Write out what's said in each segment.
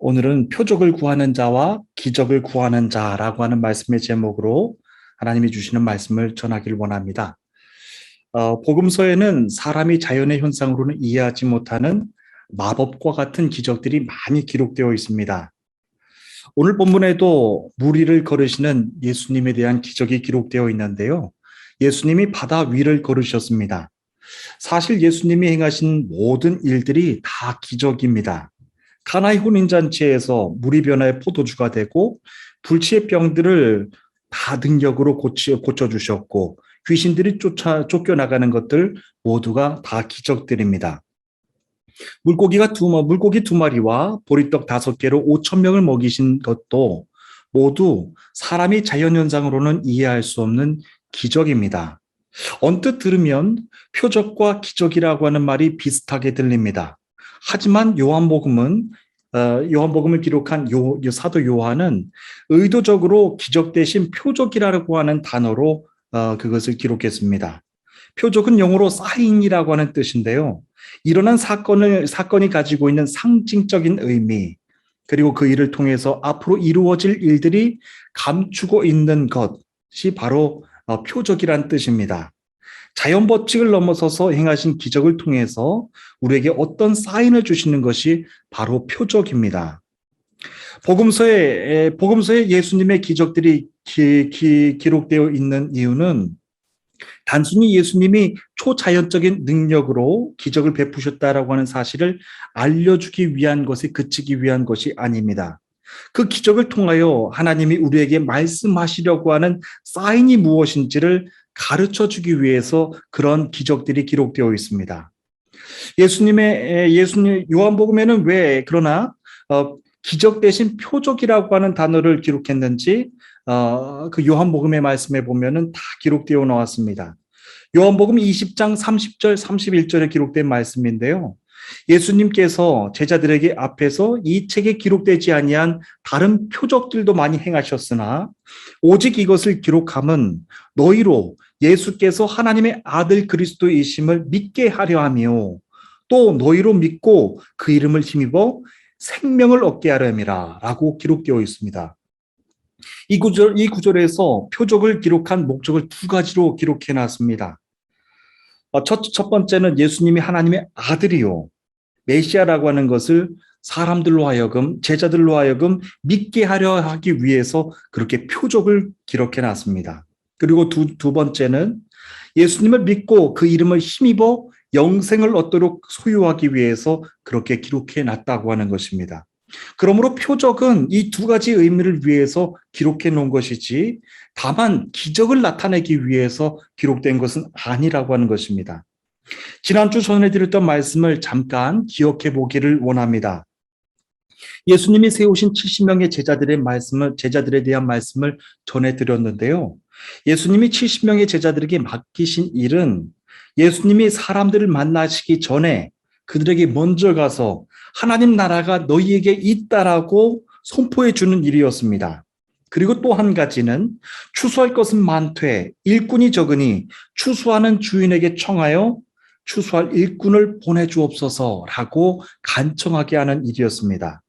오늘은 표적을 구하는 자와 기적을 구하는 자라고 하는 말씀의 제목으로 하나님이 주시는 말씀을 전하길 원합니다. 복음서에는 사람이 자연의 현상으로는 이해하지 못하는 마법과 같은 기적들이 많이 기록되어 있습니다. 오늘 본문에도 무리를 걸으시는 예수님에 대한 기적이 기록되어 있는데요. 예수님이 바다 위를 걸으셨습니다. 사실 예수님이 행하신 모든 일들이 다 기적입니다. 가나의 혼인잔치에서 물이 변하여 포도주가 되고 불치의 병들을 다 능력으로 고쳐주셨고 귀신들이 쫓겨나가는 것들 모두가 다 기적들입니다. 물고기 두 마리와 보리떡 5개로 5천 명을 먹이신 것도 모두 사람이 자연현상으로는 이해할 수 없는 기적입니다. 언뜻 들으면 표적과 기적이라고 하는 말이 비슷하게 들립니다. 하지만 요한복음을 기록한 사도 요한은 의도적으로 기적 대신 표적이라고 하는 단어로 그것을 기록했습니다. 표적은 영어로 사인이라고 하는 뜻인데요. 일어난 사건이 가지고 있는 상징적인 의미, 그리고 그 일을 통해서 앞으로 이루어질 일들이 감추고 있는 것이 바로 표적이란 뜻입니다. 자연 법칙을 넘어서서 행하신 기적을 통해서 우리에게 어떤 사인을 주시는 것이 바로 표적입니다. 복음서에 예수님의 기적들이 기록되어 있는 이유는 단순히 예수님이 초자연적인 능력으로 기적을 베푸셨다라고 하는 사실을 알려주기 위한 것에 그치기 위한 것이 아닙니다. 그 기적을 통하여 하나님이 우리에게 말씀하시려고 하는 사인이 무엇인지를 가르쳐 주기 위해서 그런 기적들이 기록되어 있습니다. 예수님 요한복음에는 왜 그러나 기적 대신 표적이라고 하는 단어를 기록했는지 그 요한복음의 말씀에 보면은 다 기록되어 나왔습니다. 요한복음 20장 30절 31절에 기록된 말씀인데요. 예수님께서 제자들에게 앞에서 이 책에 기록되지 아니한 다른 표적들도 많이 행하셨으나 오직 이것을 기록함은 너희로 예수께서 하나님의 아들 그리스도이심을 믿게 하려 하며 또 너희로 믿고 그 이름을 힘입어 생명을 얻게 하려 함이라 라고 기록되어 있습니다. 이 구절에서 표적을 기록한 목적을 두 가지로 기록해 놨습니다. 첫 번째는 예수님이 하나님의 아들이요. 메시아라고 하는 것을 제자들로 하여금 믿게 하려 하기 위해서 그렇게 표적을 기록해 놨습니다. 그리고 두 번째는 예수님을 믿고 그 이름을 힘입어 영생을 얻도록 소유하기 위해서 그렇게 기록해 놨다고 하는 것입니다. 그러므로 표적은 이 두 가지 의미를 위해서 기록해 놓은 것이지 다만 기적을 나타내기 위해서 기록된 것은 아니라고 하는 것입니다. 지난주 전해드렸던 말씀을 잠깐 기억해 보기를 원합니다. 예수님이 세우신 70명의 제자들에 대한 말씀을 전해드렸는데요. 예수님이 70명의 제자들에게 맡기신 일은 예수님이 사람들을 만나시기 전에 그들에게 먼저 가서 하나님 나라가 너희에게 있다라고 선포해 주는 일이었습니다. 그리고 또 한 가지는 추수할 것은 많되 일꾼이 적으니 추수하는 주인에게 청하여 추수할 일꾼을 보내주옵소서라고 간청하게 하는 일이었습니다.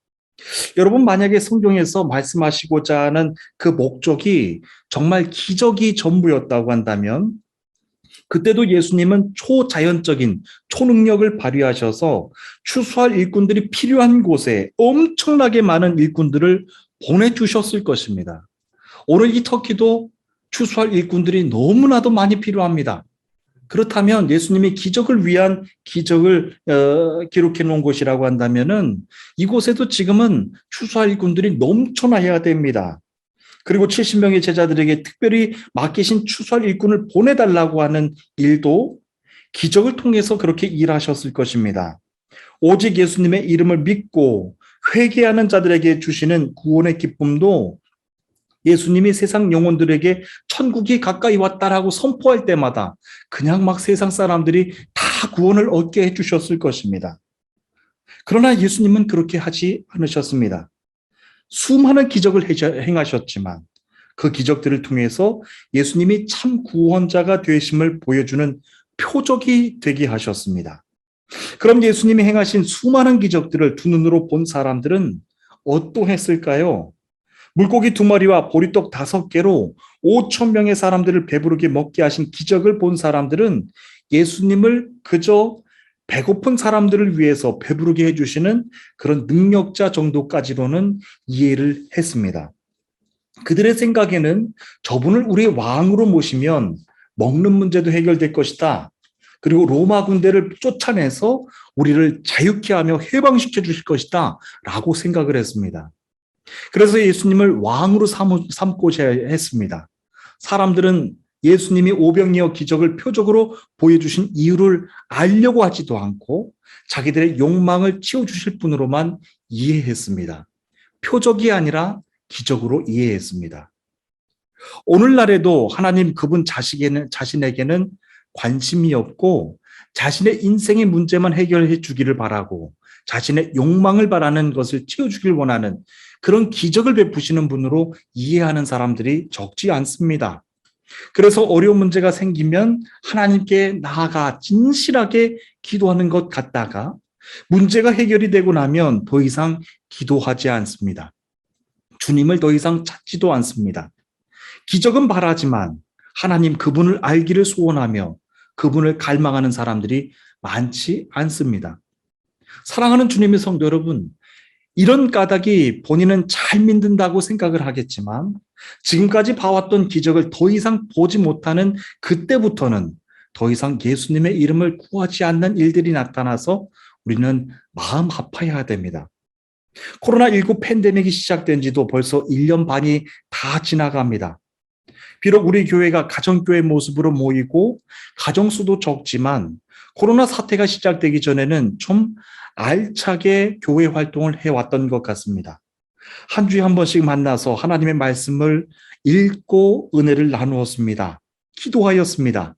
여러분, 만약에 성경에서 말씀하시고자 하는 그 목적이 정말 기적이 전부였다고 한다면 그때도 예수님은 초자연적인 초능력을 발휘하셔서 추수할 일꾼들이 필요한 곳에 엄청나게 많은 일꾼들을 보내주셨을 것입니다. 오늘 이 터키도 추수할 일꾼들이 너무나도 많이 필요합니다. 그렇다면 예수님이 기적을 위한 기적을 기록해 놓은 곳이라고 한다면은 이곳에도 지금은 추수할 일꾼들이 넘쳐나야 됩니다. 그리고 70명의 제자들에게 특별히 맡기신 추수할 일꾼을 보내달라고 하는 일도 기적을 통해서 그렇게 일하셨을 것입니다. 오직 예수님의 이름을 믿고 회개하는 자들에게 주시는 구원의 기쁨도 예수님이 세상 영혼들에게 천국이 가까이 왔다라고 선포할 때마다 그냥 막 세상 사람들이 다 구원을 얻게 해주셨을 것입니다. 그러나 예수님은 그렇게 하지 않으셨습니다. 수많은 기적을 행하셨지만 그 기적들을 통해서 예수님이 참 구원자가 되심을 보여주는 표적이 되게 하셨습니다. 그럼 예수님이 행하신 수많은 기적들을 두 눈으로 본 사람들은 어떠했을까요? 물고기 2마리와 보리떡 5개로 5천 명의 사람들을 배부르게 먹게 하신 기적을 본 사람들은 예수님을 그저 배고픈 사람들을 위해서 배부르게 해주시는 그런 능력자 정도까지로는 이해를 했습니다. 그들의 생각에는 저분을 우리의 왕으로 모시면 먹는 문제도 해결될 것이다. 그리고 로마 군대를 쫓아내서 우리를 자유케 하며 해방시켜 주실 것이다. 라고 생각을 했습니다. 그래서 예수님을 왕으로 삼고자 했습니다. 사람들은 예수님이 오병이어 기적을 표적으로 보여주신 이유를 알려고 하지도 않고 자기들의 욕망을 치워주실 분으로만 이해했습니다. 표적이 아니라 기적으로 이해했습니다. 오늘날에도 하나님 그분 자신에게는 관심이 없고 자신의 인생의 문제만 해결해 주기를 바라고 자신의 욕망을 바라는 것을 채워주길 원하는 그런 기적을 베푸시는 분으로 이해하는 사람들이 적지 않습니다. 그래서 어려운 문제가 생기면 하나님께 나아가 진실하게 기도하는 것 같다가 문제가 해결이 되고 나면 더 이상 기도하지 않습니다. 주님을 더 이상 찾지도 않습니다. 기적은 바라지만 하나님 그분을 알기를 소원하며 그분을 갈망하는 사람들이 많지 않습니다. 사랑하는 주님의 성도 여러분, 이런 까닭이 본인은 잘 믿는다고 생각을 하겠지만 지금까지 봐왔던 기적을 더 이상 보지 못하는 그때부터는 더 이상 예수님의 이름을 구하지 않는 일들이 나타나서 우리는 마음 아파해야 됩니다. 코로나19 팬데믹이 시작된 지도 벌써 1년 반이 다 지나갑니다. 비록 우리 교회가 가정교회 모습으로 모이고 가정수도 적지만 코로나 사태가 시작되기 전에는 좀 알차게 교회 활동을 해왔던 것 같습니다. 한 주에 한 번씩 만나서 하나님의 말씀을 읽고 은혜를 나누었습니다. 기도하였습니다.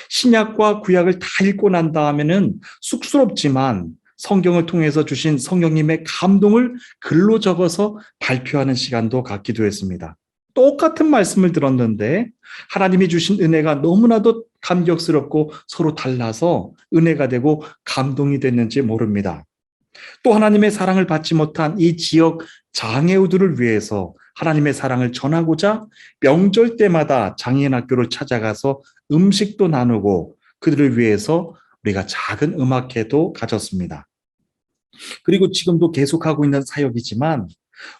신약과 구약을 다 읽고 난 다음에는 쑥스럽지만 성경을 통해서 주신 성령님의 감동을 글로 적어서 발표하는 시간도 갖기도 했습니다. 똑같은 말씀을 들었는데 하나님이 주신 은혜가 너무나도 감격스럽고 서로 달라서 은혜가 되고 감동이 됐는지 모릅니다. 또 하나님의 사랑을 받지 못한 이 지역 장애우들을 위해서 하나님의 사랑을 전하고자 명절 때마다 장애인 학교를 찾아가서 음식도 나누고 그들을 위해서 우리가 작은 음악회도 가졌습니다. 그리고 지금도 계속하고 있는 사역이지만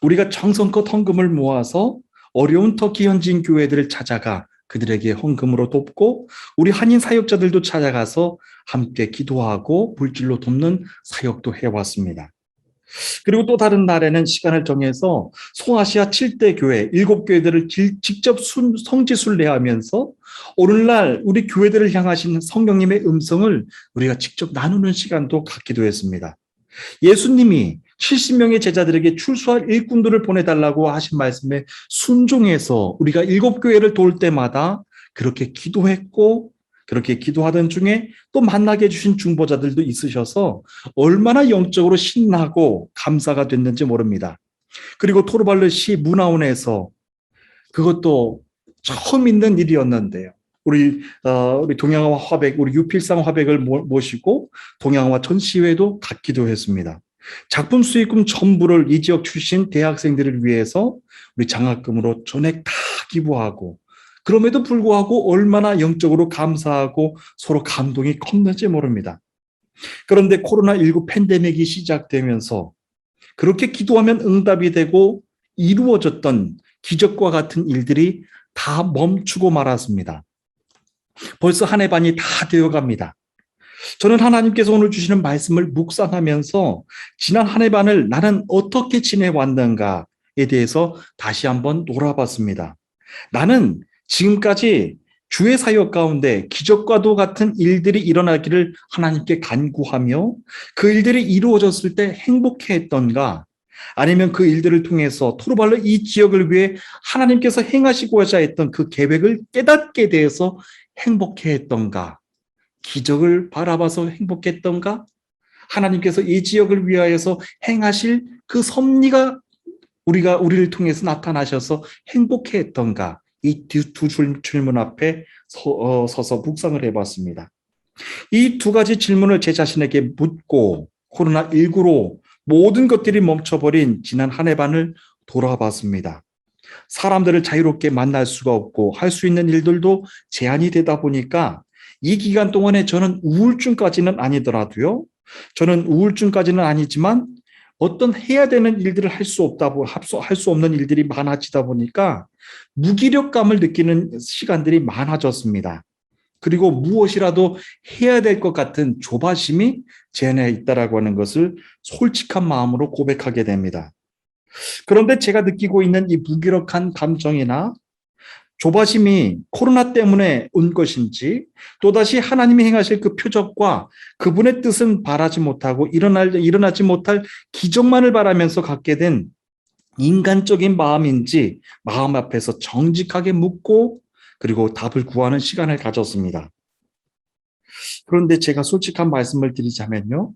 우리가 정성껏 헌금을 모아서 어려운 터키 현지인 교회들을 찾아가 그들에게 헌금으로 돕고 우리 한인 사역자들도 찾아가서 함께 기도하고 물질로 돕는 사역도 해왔습니다. 그리고 또 다른 날에는 시간을 정해서 소아시아 7대 교회 7교회들을 직접 성지순례하면서 오늘날 우리 교회들을 향하신 성령님의 음성을 우리가 직접 나누는 시간도 갖기도 했습니다. 예수님이 70명의 제자들에게 출소할 일꾼들을 보내달라고 하신 말씀에 순종해서 우리가 7교회를 돌 때마다 그렇게 기도했고 그렇게 기도하던 중에 또 만나게 해주신 중보자들도 있으셔서 얼마나 영적으로 신나고 감사가 됐는지 모릅니다. 그리고 토르발르시 문화원에서 그것도 처음 있는 일이었는데요. 우리 동양화 화백, 우리 유필상 화백을 모시고 동양화 전시회도 갖기도 했습니다. 작품 수익금 전부를 이 지역 출신 대학생들을 위해서 우리 장학금으로 전액 다 기부하고 그럼에도 불구하고 얼마나 영적으로 감사하고 서로 감동이 컸는지 모릅니다. 그런데 코로나19 팬데믹이 시작되면서 그렇게 기도하면 응답이 되고 이루어졌던 기적과 같은 일들이 다 멈추고 말았습니다. 벌써 한 해 반이 다 되어갑니다. 저는 하나님께서 오늘 주시는 말씀을 묵상하면서 지난 한 해 반을 나는 어떻게 지내왔는가에 대해서 다시 한번 돌아봤습니다. 나는 지금까지 주의 사역 가운데 기적과도 같은 일들이 일어나기를 하나님께 간구하며 그 일들이 이루어졌을 때 행복해했던가 아니면 그 일들을 통해서 토르발로 이 지역을 위해 하나님께서 행하시고자 했던 그 계획을 깨닫게 돼서 행복해했던가 기적을 바라봐서 행복했던가 하나님께서 이 지역을 위하여서 행하실 그 섭리가 우리를 통해서 나타나셔서 행복해했던가 이 두 질문 앞에 서서 묵상을 해봤습니다. 이 두 가지 질문을 제 자신에게 묻고 코로나19로 모든 것들이 멈춰버린 지난 한 해 반을 돌아봤습니다. 사람들을 자유롭게 만날 수가 없고 할 수 있는 일들도 제한이 되다 보니까 이 기간 동안에 저는 우울증까지는 아니더라도요. 저는 우울증까지는 아니지만 어떤 해야 되는 일들을 할 수 없다고 할 수 없는 일들이 많아지다 보니까 무기력감을 느끼는 시간들이 많아졌습니다. 그리고 무엇이라도 해야 될 것 같은 조바심이 제 안에 있다라고 하는 것을 솔직한 마음으로 고백하게 됩니다. 그런데 제가 느끼고 있는 이 무기력한 감정이나 조바심이 코로나 때문에 온 것인지 또다시 하나님이 행하실 그 표적과 그분의 뜻은 바라지 못하고 일어나지 못할 기적만을 바라면서 갖게 된 인간적인 마음인지 마음 앞에서 정직하게 묻고 그리고 답을 구하는 시간을 가졌습니다. 그런데 제가 솔직한 말씀을 드리자면요.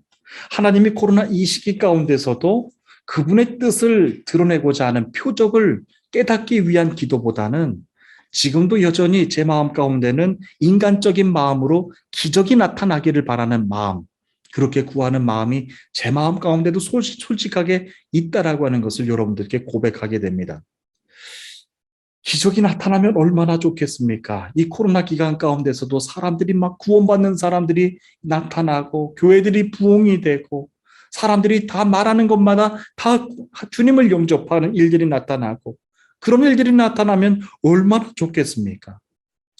하나님이 코로나 이 시기 가운데서도 그분의 뜻을 드러내고자 하는 표적을 깨닫기 위한 기도보다는 지금도 여전히 제 마음 가운데는 인간적인 마음으로 기적이 나타나기를 바라는 마음, 그렇게 구하는 마음이 제 마음 가운데도 솔직하게 있다라고 하는 것을 여러분들께 고백하게 됩니다. 기적이 나타나면 얼마나 좋겠습니까? 이 코로나 기간 가운데서도 사람들이 막 구원받는 사람들이 나타나고 교회들이 부흥이 되고 사람들이 다 말하는 것마다 다 주님을 영접하는 일들이 나타나고 그런 일들이 나타나면 얼마나 좋겠습니까?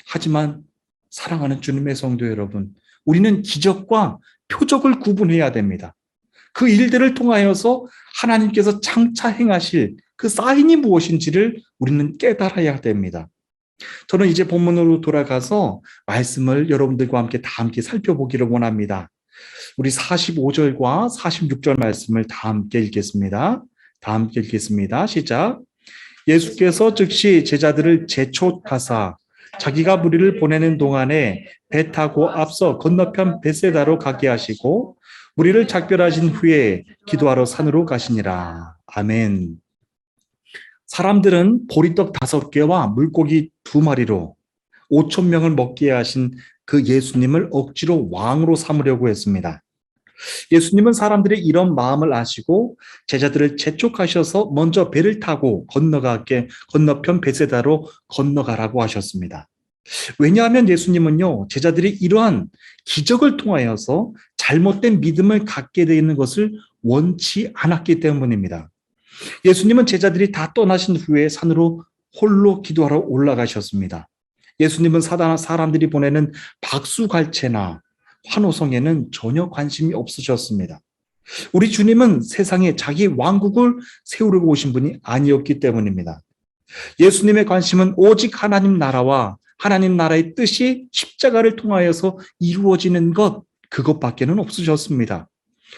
하지만 사랑하는 주님의 성도 여러분, 우리는 기적과 표적을 구분해야 됩니다. 그 일들을 통하여서 하나님께서 장차 행하실 그 사인이 무엇인지를 우리는 깨달아야 됩니다. 저는 이제 본문으로 돌아가서 말씀을 여러분들과 함께 살펴보기를 원합니다. 우리 45절과 46절 말씀을 다 함께 읽겠습니다. 다 함께 읽겠습니다. 시작. 예수께서 즉시 제자들을 재촉하사 자기가 무리를 보내는 동안에 배 타고 앞서 건너편 베세다로 가게 하시고 무리를 작별하신 후에 기도하러 산으로 가시니라. 아멘. 사람들은 보리떡 5개와 물고기 2마리로 5천 명을 먹게 하신 그 예수님을 억지로 왕으로 삼으려고 했습니다. 예수님은 사람들의 이런 마음을 아시고 제자들을 재촉하셔서 먼저 배를 타고 건너편 베세다로 건너가라고 하셨습니다. 왜냐하면 예수님은요, 제자들이 이러한 기적을 통하여서 잘못된 믿음을 갖게 되는 것을 원치 않았기 때문입니다. 예수님은 제자들이 다 떠나신 후에 산으로 홀로 기도하러 올라가셨습니다. 예수님은 사람들이 보내는 박수갈채나 환호성에는 전혀 관심이 없으셨습니다. 우리 주님은 세상에 자기 왕국을 세우려고 오신 분이 아니었기 때문입니다. 예수님의 관심은 오직 하나님 나라와 하나님 나라의 뜻이 십자가를 통하여서 이루어지는 것, 그것밖에는 없으셨습니다.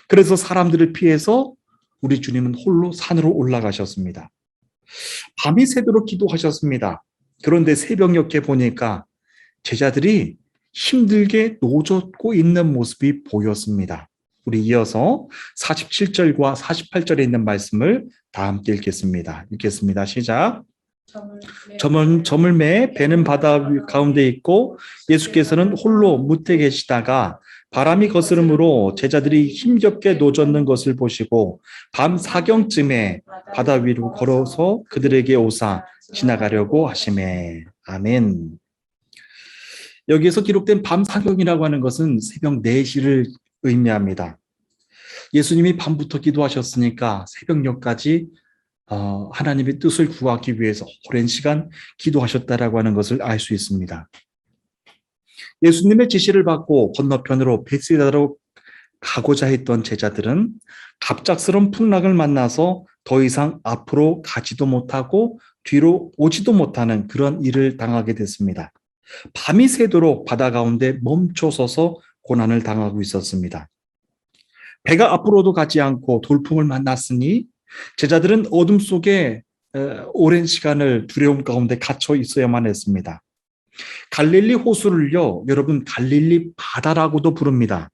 그래서 사람들을 피해서 우리 주님은 홀로 산으로 올라가셨습니다. 밤이 새도록 기도하셨습니다. 그런데 새벽녘에 보니까 제자들이 힘들게 노젓고 있는 모습이 보였습니다. 우리 이어서 47절과 48절에 있는 말씀을 다 함께 읽겠습니다. 읽겠습니다. 시작. 점을 매 배는 바다 가운데 있고 예수께서는 홀로 무태 계시다가 바람이 거스름으로 제자들이 힘겹게 노젓는 것을 보시고 밤 사경쯤에 바다 위로 걸어서 그들에게 오사 지나가려고 하시매. 아멘. 여기에서 기록된 밤 사경이라고 하는 것은 새벽 4시를 의미합니다. 예수님이 밤부터 기도하셨으니까 새벽녘까지 하나님의 뜻을 구하기 위해서 오랜 시간 기도하셨다라고 하는 것을 알 수 있습니다. 예수님의 지시를 받고 건너편으로 베세다로 가고자 했던 제자들은 갑작스런 풍랑을 만나서 더 이상 앞으로 가지도 못하고 뒤로 오지도 못하는 그런 일을 당하게 됐습니다. 밤이 새도록 바다 가운데 멈춰서서 고난을 당하고 있었습니다. 배가 앞으로도 가지 않고 돌풍을 만났으니 제자들은 어둠 속에 오랜 시간을 두려움 가운데 갇혀 있어야만 했습니다. 갈릴리 호수를요, 여러분 갈릴리 바다라고도 부릅니다.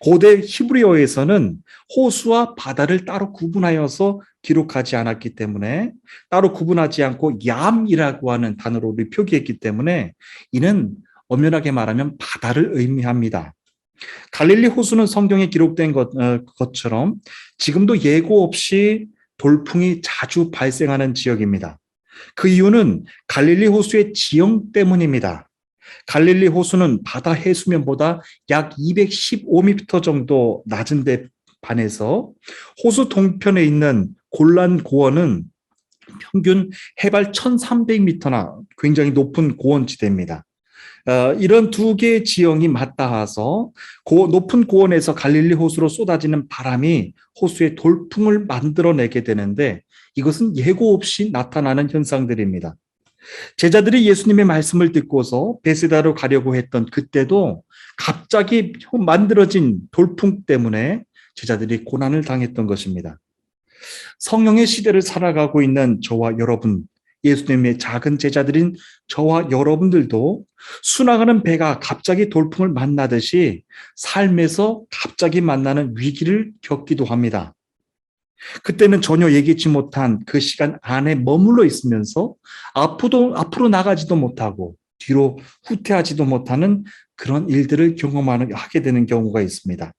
고대 히브리어에서는 호수와 바다를 따로 구분하여서 기록하지 않았기 때문에 따로 구분하지 않고 얌이라고 하는 단어로 표기했기 때문에 이는 엄연하게 말하면 바다를 의미합니다. 갈릴리 호수는 성경에 기록된 것처럼 지금도 예고 없이 돌풍이 자주 발생하는 지역입니다. 그 이유는 갈릴리 호수의 지형 때문입니다. 갈릴리 호수는 바다 해수면보다 약 215m 정도 낮은 데 반해서 호수 동편에 있는 골란 고원은 평균 해발 1300m나 굉장히 높은 고원지대입니다. 이런 두 개의 지형이 맞닿아서 높은 고원에서 갈릴리 호수로 쏟아지는 바람이 호수에 돌풍을 만들어내게 되는데 이것은 예고 없이 나타나는 현상들입니다. 제자들이 예수님의 말씀을 듣고서 베세다로 가려고 했던 그때도 갑자기 만들어진 돌풍 때문에 제자들이 고난을 당했던 것입니다. 성령의 시대를 살아가고 있는 저와 여러분, 예수님의 작은 제자들인 저와 여러분들도 순항하는 배가 갑자기 돌풍을 만나듯이 삶에서 갑자기 만나는 위기를 겪기도 합니다. 그때는 전혀 예기치 못한 그 시간 안에 머물러 있으면서 앞으로 나가지도 못하고 뒤로 후퇴하지도 못하는 그런 일들을 하게 되는 경우가 있습니다.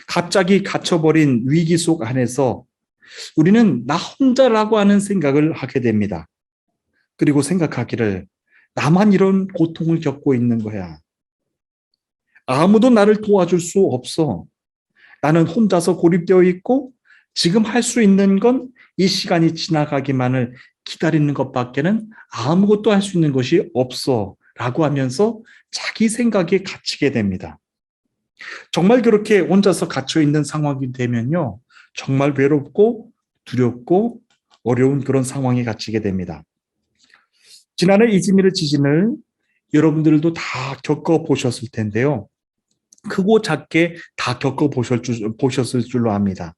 갑자기 갇혀버린 위기 속 안에서 우리는 나 혼자라고 하는 생각을 하게 됩니다. 그리고 생각하기를 나만 이런 고통을 겪고 있는 거야. 아무도 나를 도와줄 수 없어. 나는 혼자서 고립되어 있고 지금 할 수 있는 건 이 시간이 지나가기만을 기다리는 것밖에는 아무것도 할 수 있는 것이 없어 라고 하면서 자기 생각에 갇히게 됩니다. 정말 그렇게 혼자서 갇혀 있는 상황이 되면요, 정말 외롭고 두렵고 어려운 그런 상황에 갇히게 됩니다. 지난해 이즈미르 지진을 여러분들도 다 겪어보셨을 텐데요. 크고 작게 다 겪어보셨을 줄로 압니다.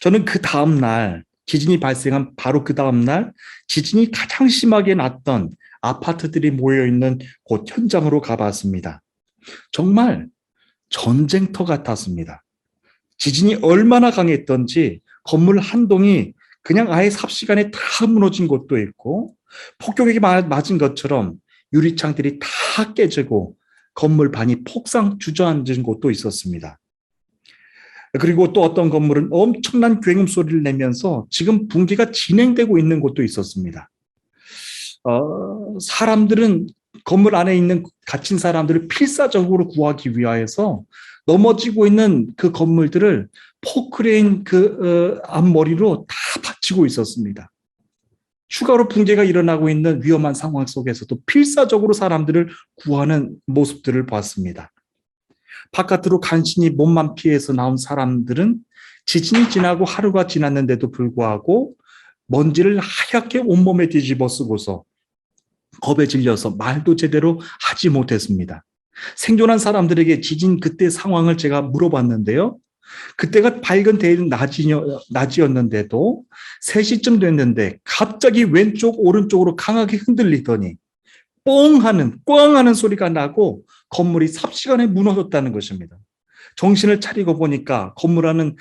저는 그 다음날, 지진이 발생한 바로 그 다음날 지진이 가장 심하게 났던 아파트들이 모여있는 곳 현장으로 가봤습니다. 정말 전쟁터 같았습니다. 지진이 얼마나 강했던지 건물 한 동이 그냥 아예 삽시간에 다 무너진 곳도 있고 폭격에 맞은 것처럼 유리창들이 다 깨지고 건물 반이 폭삭 주저앉은 곳도 있었습니다. 그리고 또 어떤 건물은 엄청난 굉음 소리를 내면서 지금 붕괴가 진행되고 있는 곳도 있었습니다. 사람들은 건물 안에 갇힌 사람들을 필사적으로 구하기 위하여서 넘어지고 있는 그 건물들을 포크레인 앞머리로 다 받치고 있었습니다. 추가로 붕괴가 일어나고 있는 위험한 상황 속에서도 필사적으로 사람들을 구하는 모습들을 봤습니다. 바깥으로 간신히 몸만 피해서 나온 사람들은 지진이 지나고 하루가 지났는데도 불구하고 먼지를 하얗게 온몸에 뒤집어 쓰고서 겁에 질려서 말도 제대로 하지 못했습니다. 생존한 사람들에게 지진 그때 상황을 제가 물어봤는데요. 그때가 밝은 대일 낮이었는데도 3시쯤 됐는데 갑자기 왼쪽 오른쪽으로 강하게 흔들리더니 뻥 하는 소리가 나고 건물이 삽시간에 무너졌다는 것입니다. 정신을 차리고 보니까 건물 안은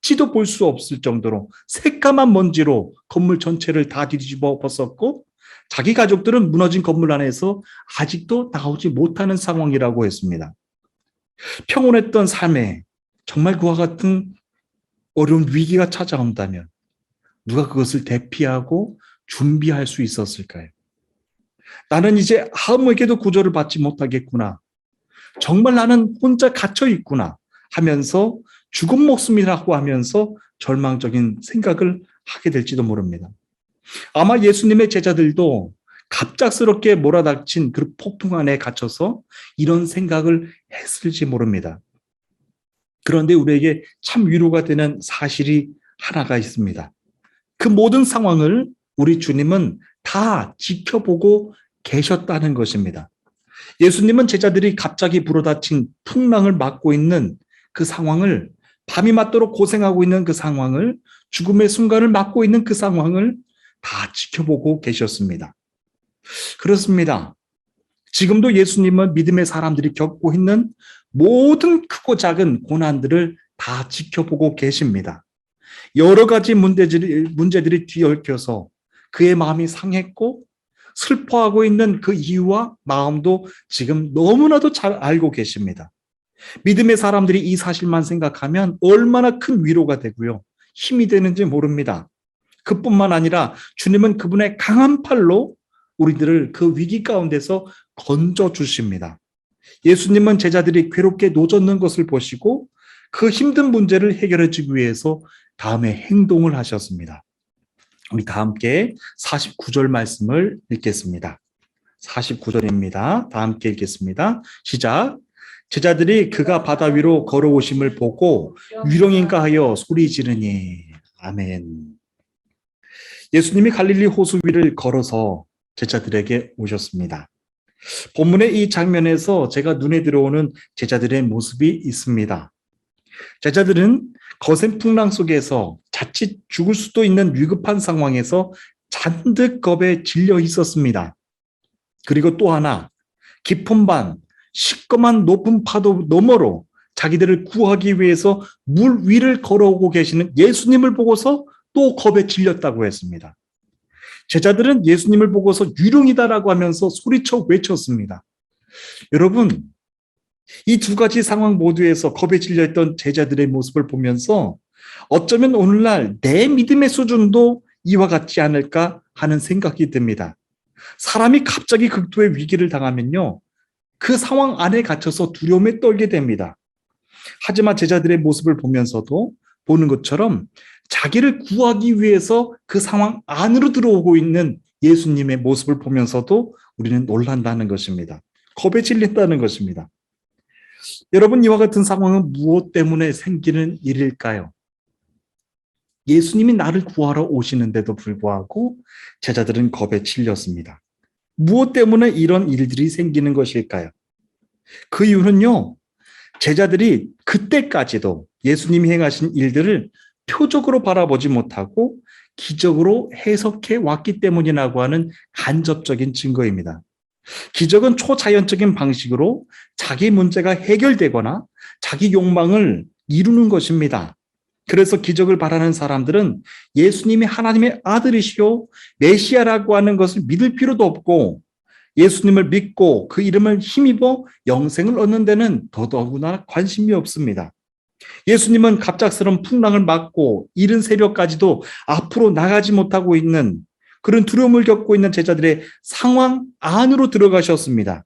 한치도 볼 수 없을 정도로 새까만 먼지로 건물 전체를 다 뒤집어 벗었고 자기 가족들은 무너진 건물 안에서 아직도 나오지 못하는 상황이라고 했습니다. 평온했던 삶에 정말 그와 같은 어려운 위기가 찾아온다면 누가 그것을 대피하고 준비할 수 있었을까요? 나는 이제 아무에게도 구조를 받지 못하겠구나. 정말 나는 혼자 갇혀 있구나 하면서 죽은 목숨이라고 하면서 절망적인 생각을 하게 될지도 모릅니다. 아마 예수님의 제자들도 갑작스럽게 몰아닥친 그 폭풍 안에 갇혀서 이런 생각을 했을지 모릅니다. 그런데 우리에게 참 위로가 되는 사실이 하나가 있습니다. 그 모든 상황을 우리 주님은 다 지켜보고 계셨다는 것입니다. 예수님은 제자들이 갑자기 불어닥친 풍랑을 막고 있는 그 상황을, 밤이 맞도록 고생하고 있는 그 상황을, 죽음의 순간을 막고 있는 그 상황을 다 지켜보고 계셨습니다. 그렇습니다. 지금도 예수님은 믿음의 사람들이 겪고 있는 모든 크고 작은 고난들을 다 지켜보고 계십니다. 여러 가지 문제들이 뒤엉켜서 그의 마음이 상했고 슬퍼하고 있는 그 이유와 마음도 지금 너무나도 잘 알고 계십니다. 믿음의 사람들이 이 사실만 생각하면 얼마나 큰 위로가 되고요. 힘이 되는지 모릅니다. 그뿐만 아니라 주님은 그분의 강한 팔로 우리들을 그 위기 가운데서 건져 주십니다. 예수님은 제자들이 괴롭게 노젓는 것을 보시고 그 힘든 문제를 해결해 주기 위해서 다음에 행동을 하셨습니다. 우리 다 함께 49절 말씀을 읽겠습니다. 49절입니다. 다 함께 읽겠습니다. 시작. 제자들이 그가 바다 위로 걸어오심을 보고 유령인가 하여 소리 지르니. 아멘. 예수님이 갈릴리 호수 위를 걸어서 제자들에게 오셨습니다. 본문의 이 장면에서 제가 눈에 들어오는 제자들의 모습이 있습니다. 제자들은 거센 풍랑 속에서 자칫 죽을 수도 있는 위급한 상황에서 잔뜩 겁에 질려 있었습니다. 그리고 또 하나, 깊은 밤, 시꺼먼 높은 파도 너머로 자기들을 구하기 위해서 물 위를 걸어오고 계시는 예수님을 보고서 또 겁에 질렸다고 했습니다. 제자들은 예수님을 보고서 유령이다라고 하면서 소리쳐 외쳤습니다. 여러분, 이 두 가지 상황 모두에서 겁에 질려있던 제자들의 모습을 보면서 어쩌면 오늘날 내 믿음의 수준도 이와 같지 않을까 하는 생각이 듭니다. 사람이 갑자기 극도의 위기를 당하면요, 그 상황 안에 갇혀서 두려움에 떨게 됩니다. 하지만 제자들의 모습을 보면서도 보는 것처럼 자기를 구하기 위해서 그 상황 안으로 들어오고 있는 예수님의 모습을 보면서도 우리는 놀란다는 것입니다. 겁에 질린다는 것입니다. 여러분, 이와 같은 상황은 무엇 때문에 생기는 일일까요? 예수님이 나를 구하러 오시는데도 불구하고 제자들은 겁에 질렸습니다. 무엇 때문에 이런 일들이 생기는 것일까요? 그 이유는요, 제자들이 그때까지도 예수님이 행하신 일들을 표적으로 바라보지 못하고 기적으로 해석해 왔기 때문이라고 하는 간접적인 증거입니다. 기적은 초자연적인 방식으로 자기 문제가 해결되거나 자기 욕망을 이루는 것입니다. 그래서 기적을 바라는 사람들은 예수님이 하나님의 아들이시오 메시아라고 하는 것을 믿을 필요도 없고 예수님을 믿고 그 이름을 힘입어 영생을 얻는 데는 더더구나 관심이 없습니다. 예수님은 갑작스러운 풍랑을 맞고 이른 새벽까지도 앞으로 나가지 못하고 있는 그런 두려움을 겪고 있는 제자들의 상황 안으로 들어가셨습니다.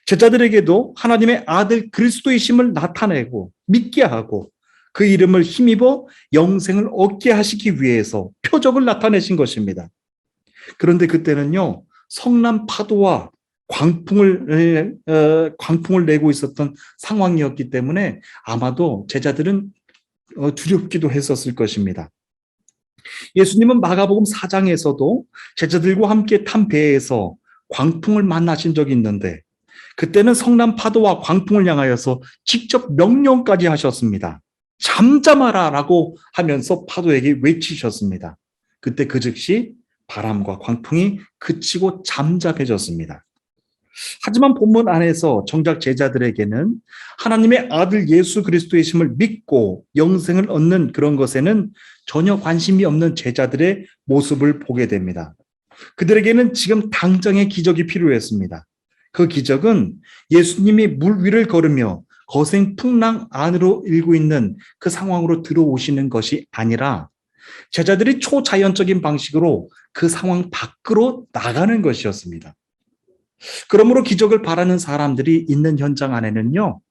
제자들에게도 하나님의 아들 그리스도이심을 나타내고 믿게 하고 그 이름을 힘입어 영생을 얻게 하시기 위해서 표적을 나타내신 것입니다. 그런데 그때는요, 성난 파도와 광풍을 내고 있었던 상황이었기 때문에 아마도 제자들은 두렵기도 했었을 것입니다. 예수님은 마가복음 4장에서도 제자들과 함께 탄 배에서 광풍을 만나신 적이 있는데 그때는 성난 파도와 광풍을 향하여서 직접 명령까지 하셨습니다. 잠잠하라라고 하면서 파도에게 외치셨습니다. 그때 그 즉시 바람과 광풍이 그치고 잠잠해졌습니다. 하지만 본문 안에서 정작 제자들에게는 하나님의 아들 예수 그리스도의 심을 믿고 영생을 얻는 그런 것에는 전혀 관심이 없는 제자들의 모습을 보게 됩니다. 그들에게는 지금 당장의 기적이 필요했습니다. 그 기적은 예수님이 물 위를 걸으며 거센 풍랑 안으로 일고 있는 그 상황으로 들어오시는 것이 아니라 제자들이 초자연적인 방식으로 그 상황 밖으로 나가는 것이었습니다. 그러므로 기적을 바라는 사람들이 있는 현장 안에는요,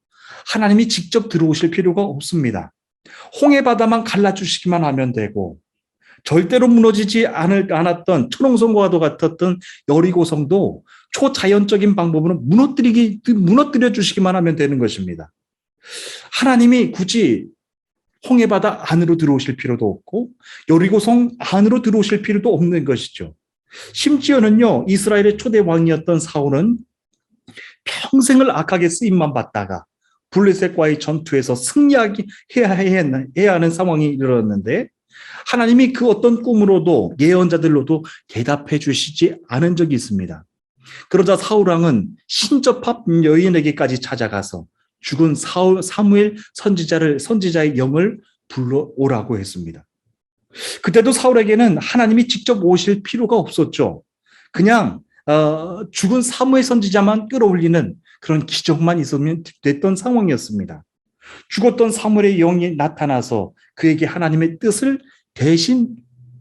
하나님이 직접 들어오실 필요가 없습니다. 홍해 바다만 갈라주시기만 하면 되고 절대로 무너지지 않았던 초롱성과도 같았던 여리고성도 초자연적인 방법으로 무너뜨려 주시기만 하면 되는 것입니다. 하나님이 굳이 홍해 바다 안으로 들어오실 필요도 없고 여리고성 안으로 들어오실 필요도 없는 것이죠. 심지어는요, 이스라엘의 초대 왕이었던 사울은 평생을 악하게 쓰임만 받다가 블레셋과의 전투에서 승리해야 하는 상황이 이르렀는데 하나님이 그 어떤 꿈으로도 예언자들로도 대답해 주시지 않은 적이 있습니다. 그러자 사울왕은 신접합 여인에게까지 찾아가서 죽은 사무엘 선지자의 영을 불러오라고 했습니다. 그때도 사울에게는 하나님이 직접 오실 필요가 없었죠. 그냥 죽은 사무엘 선지자만 끌어올리는 그런 기적만 있으면 됐던 상황이었습니다. 죽었던 사무엘의 영이 나타나서 그에게 하나님의 뜻을 대신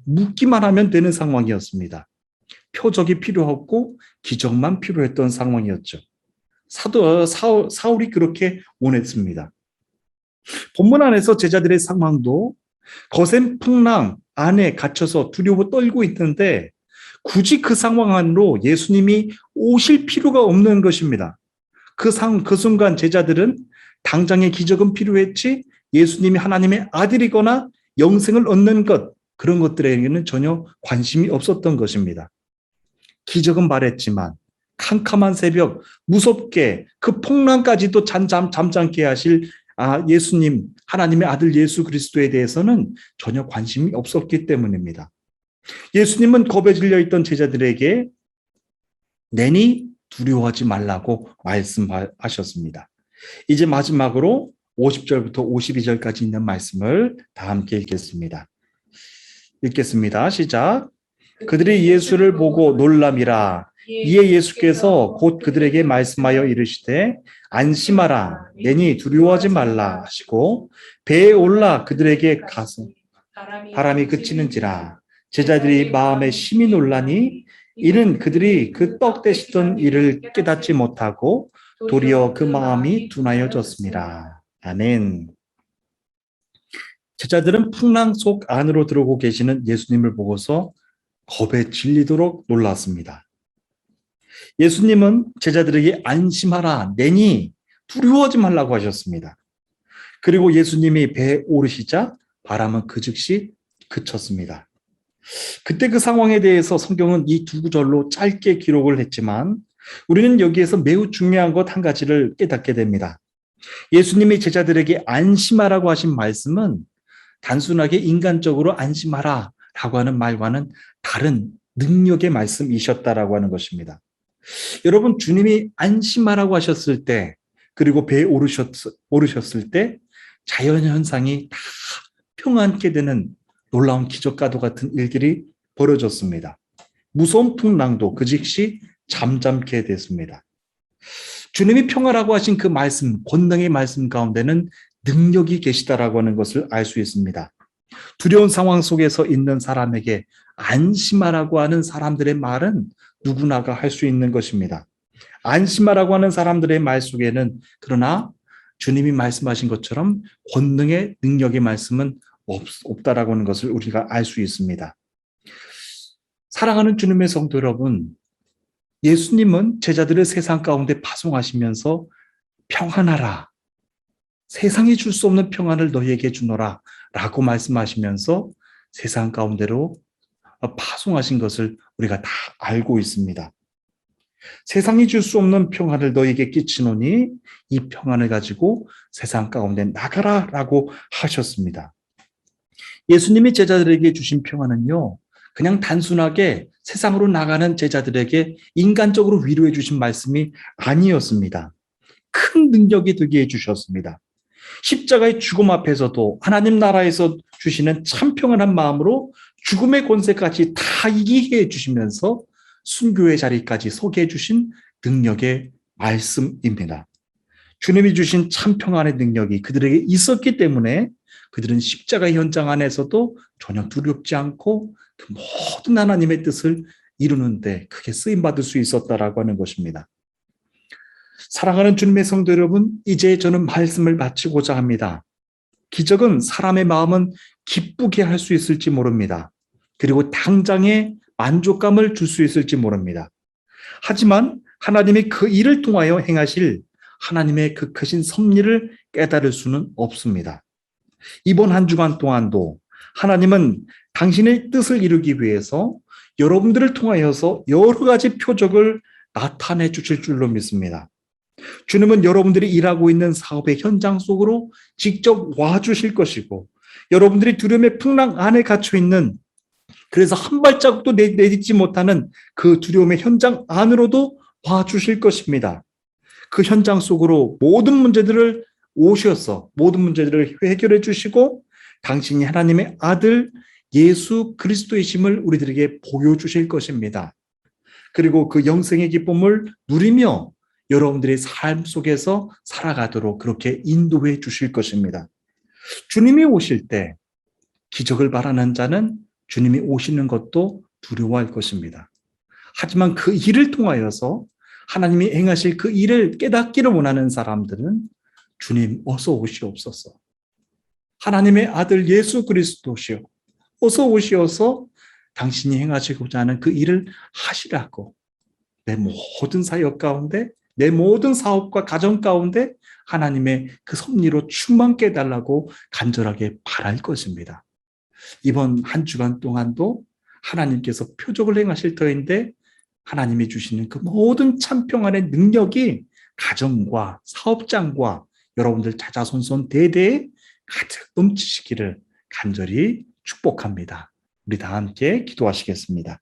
묻기만 하면 되는 상황이었습니다. 표적이 필요 없고 기적만 필요했던 상황이었죠. 사울이 그렇게 원했습니다. 본문 안에서 제자들의 상황도 거센 풍랑 안에 갇혀서 두려워 떨고 있는데 굳이 그 상황 안으로 예수님이 오실 필요가 없는 것입니다. 그 순간 제자들은 당장의 기적은 필요했지 예수님이 하나님의 아들이거나 영생을 얻는 것, 그런 것들에게는 전혀 관심이 없었던 것입니다. 기적은 말했지만 캄캄한 새벽 무섭게 그 풍랑까지도 잠잠케 하실 예수님, 하나님의 아들 예수 그리스도에 대해서는 전혀 관심이 없었기 때문입니다. 예수님은 겁에 질려 있던 제자들에게 내니 두려워하지 말라고 말씀하셨습니다. 이제 마지막으로 50절부터 52절까지 있는 말씀을 다 함께 읽겠습니다. 시작. 그들이 예수를 보고 놀람이라. 이에 예수께서 곧 그들에게 말씀하여 이르시되 안심하라, 내니 두려워하지 말라 하시고 배에 올라 그들에게 가서 바람이 그치는지라. 제자들이 마음에 심히 놀라니 이는 그들이 그 떡 대시던 일을 깨닫지 못하고 도리어 그 마음이 둔하여졌습니다. 아멘. 제자들은 풍랑 속 안으로 들어오고 계시는 예수님을 보고서 겁에 질리도록 놀랐습니다. 예수님은 제자들에게 안심하라, 내니 두려워하지 말라고 하셨습니다. 그리고 예수님이 배에 오르시자 바람은 그 즉시 그쳤습니다. 그때 그 상황에 대해서 성경은 이 두 구절로 짧게 기록을 했지만 우리는 여기에서 매우 중요한 것 한 가지를 깨닫게 됩니다. 예수님이 제자들에게 안심하라고 하신 말씀은 단순하게 인간적으로 안심하라 라고 하는 말과는 다른 능력의 말씀이셨다라고 하는 것입니다. 여러분, 주님이 안심하라고 하셨을 때, 그리고 배에 오르셨을 때 자연현상이 다 평안케 되는 놀라운 기적과도 같은 일들이 벌어졌습니다. 무서운 풍랑도 그 즉시 잠잠케 됐습니다. 주님이 평화라고 하신 그 말씀, 권능의 말씀 가운데는 능력이 계시다라고 하는 것을 알 수 있습니다. 두려운 상황 속에서 있는 사람에게 안심하라고 하는 사람들의 말은 누구나가 할 수 있는 것입니다. 안심하라고 하는 사람들의 말 속에는 그러나 주님이 말씀하신 것처럼 권능의 능력의 말씀은 없다라고 하는 것을 우리가 알 수 있습니다. 사랑하는 주님의 성도 여러분, 예수님은 제자들을 세상 가운데 파송하시면서 평안하라, 세상이 줄 수 없는 평안을 너희에게 주노라 라고 말씀하시면서 세상 가운데로 파송하신 것을 우리가 다 알고 있습니다. 세상이 줄 수 없는 평안을 너희에게 끼치노니 이 평안을 가지고 세상 가운데 나가라 라고 하셨습니다. 예수님이 제자들에게 주신 평안은요, 그냥 단순하게 세상으로 나가는 제자들에게 인간적으로 위로해 주신 말씀이 아니었습니다. 큰 능력이 되게 해주셨습니다. 십자가의 죽음 앞에서도 하나님 나라에서 주시는 참 평안한 마음으로 죽음의 권세까지 다 이기게 해주시면서 순교의 자리까지 서게 해주신 능력의 말씀입니다. 주님이 주신 참 평안의 능력이 그들에게 있었기 때문에 그들은 십자가 현장 안에서도 전혀 두렵지 않고 그 모든 하나님의 뜻을 이루는데 크게 쓰임받을 수 있었다라고 하는 것입니다. 사랑하는 주님의 성도 여러분, 이제 저는 말씀을 마치고자 합니다. 기적은 사람의 마음은 기쁘게 할 수 있을지 모릅니다. 그리고 당장의 만족감을 줄 수 있을지 모릅니다. 하지만 하나님이 그 일을 통하여 행하실 하나님의 그 크신 섭리를 깨달을 수는 없습니다. 이번 한 주간 동안도 하나님은 당신의 뜻을 이루기 위해서 여러분들을 통하여서 여러 가지 표적을 나타내 주실 줄로 믿습니다. 주님은 여러분들이 일하고 있는 사업의 현장 속으로 직접 와주실 것이고, 여러분들이 두려움의 풍랑 안에 갇혀 있는, 그래서 한 발자국도 내딛지 못하는 그 두려움의 현장 안으로도 와주실 것입니다. 그 현장 속으로 모든 문제들을 오셔서 모든 문제들을 해결해 주시고 당신이 하나님의 아들 예수 그리스도이심을 우리들에게 보여주실 것입니다. 그리고 그 영생의 기쁨을 누리며 여러분들의 삶 속에서 살아가도록 그렇게 인도해 주실 것입니다. 주님이 오실 때 기적을 바라는 자는 주님이 오시는 것도 두려워할 것입니다. 하지만 그 일을 통하여서 하나님이 행하실 그 일을 깨닫기를 원하는 사람들은 주님 어서 오시옵소서. 하나님의 아들 예수 그리스도시요. 어서 오시어서 당신이 행하시고자 하는 그 일을 하시라고 내 모든 사역 가운데 내 모든 사업과 가정 가운데 하나님의 그 섭리로 충만케 해달라고 간절하게 바랄 것입니다. 이번 한 주간 동안도 하나님께서 표적을 행하실 터인데 하나님이 주시는 그 모든 참 평안의 능력이 가정과 사업장과 여러분들 자자손손 대대에 가득 넘치시기를 간절히 축복합니다. 우리 다 함께 기도하시겠습니다.